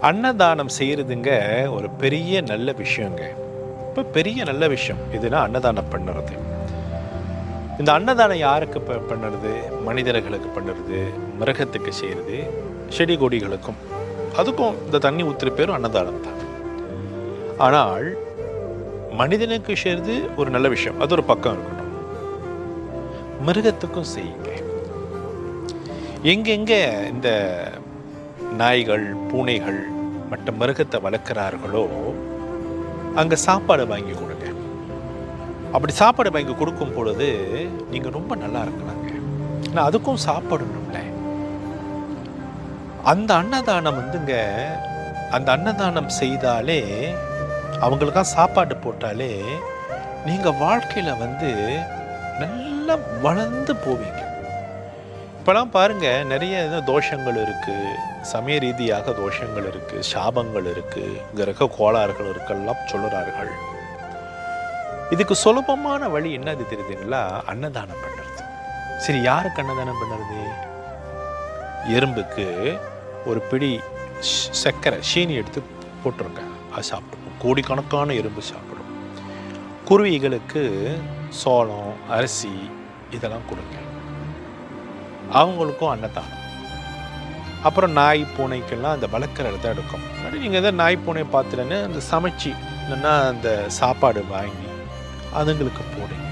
அன்னதானம் செய்கிறதுங்க ஒரு பெரிய நல்ல விஷயங்க. இப்போ பெரிய நல்ல விஷயம் இதுனா அன்னதானம் பண்ணுறது. இந்த அன்னதானம் யாருக்கு பண்ணுறது? மனிதர்களுக்கு பண்ணுறது, மிருகத்துக்கு செய்கிறது, செடி கொடிகளுக்கும். அதுக்கும் இந்த தண்ணி ஊற்றுற பேரும் அன்னதானம் தான். ஆனால் மனிதனுக்கு செய்கிறது ஒரு நல்ல விஷயம், அது ஒரு பக்கம் இருக்கட்டும். மிருகத்துக்கும் செய்யுங்க. எங்கெங்கே இந்த நாய்கள், பூனைகள் மற்ற மிருகத்தை வளர்க்குறார்களோ அங்கே சாப்பாடு வாங்கி கொடுங்க. அப்படி சாப்பாடு வாங்கி கொடுக்கும் பொழுது நீங்கள் ரொம்ப நல்லா இருக்கலாங்க. ஆனால் அதுக்கும் சாப்பிடணும்ல. அந்த அன்னதானம் வந்துங்க, அந்த அன்னதானம் செய்தாலே, அவங்களுக்காக சாப்பாடு போட்டாலே நீங்கள் வாழ்க்கையில் வந்து நல்லா வளர்ந்து போவீங்க. இப்போலாம் பாருங்கள், நிறைய தோஷங்கள் இருக்குது, சமய ரீதியாக தோஷங்கள் இருக்குது, சாபங்கள் இருக்குது, கிரக கோளாறுகள் இருக்கெல்லாம் சொல்லுறார்கள். இதுக்கு சுலபமான வழி என்னது தெரியுதுங்களா? அன்னதானம் பண்ணுறது. சரி, யாருக்கு அன்னதானம் பண்ணுறது? எறும்புக்கு ஒரு பிடி சர்க்கரை சீனி எடுத்து போட்டுருங்க, அது சாப்பிடும். கோடிக்கணக்கான எறும்பு சாப்பிடும். குருவிகளுக்கு சோளம், அரிசி இதெல்லாம் கொடுங்க, அவங்களுக்கும் அன்னதானம். அப்புறம் நாய் பூனைக்கெல்லாம் அந்த வளர்க்குற இடத்த எடுக்கும். நீங்கள் எதாவது நாய் பூனை பார்த்துலன்னு அந்த சமைச்சு இல்லைன்னா அந்த சாப்பாடு வாங்கி அதுங்களுக்கு போடுங்க.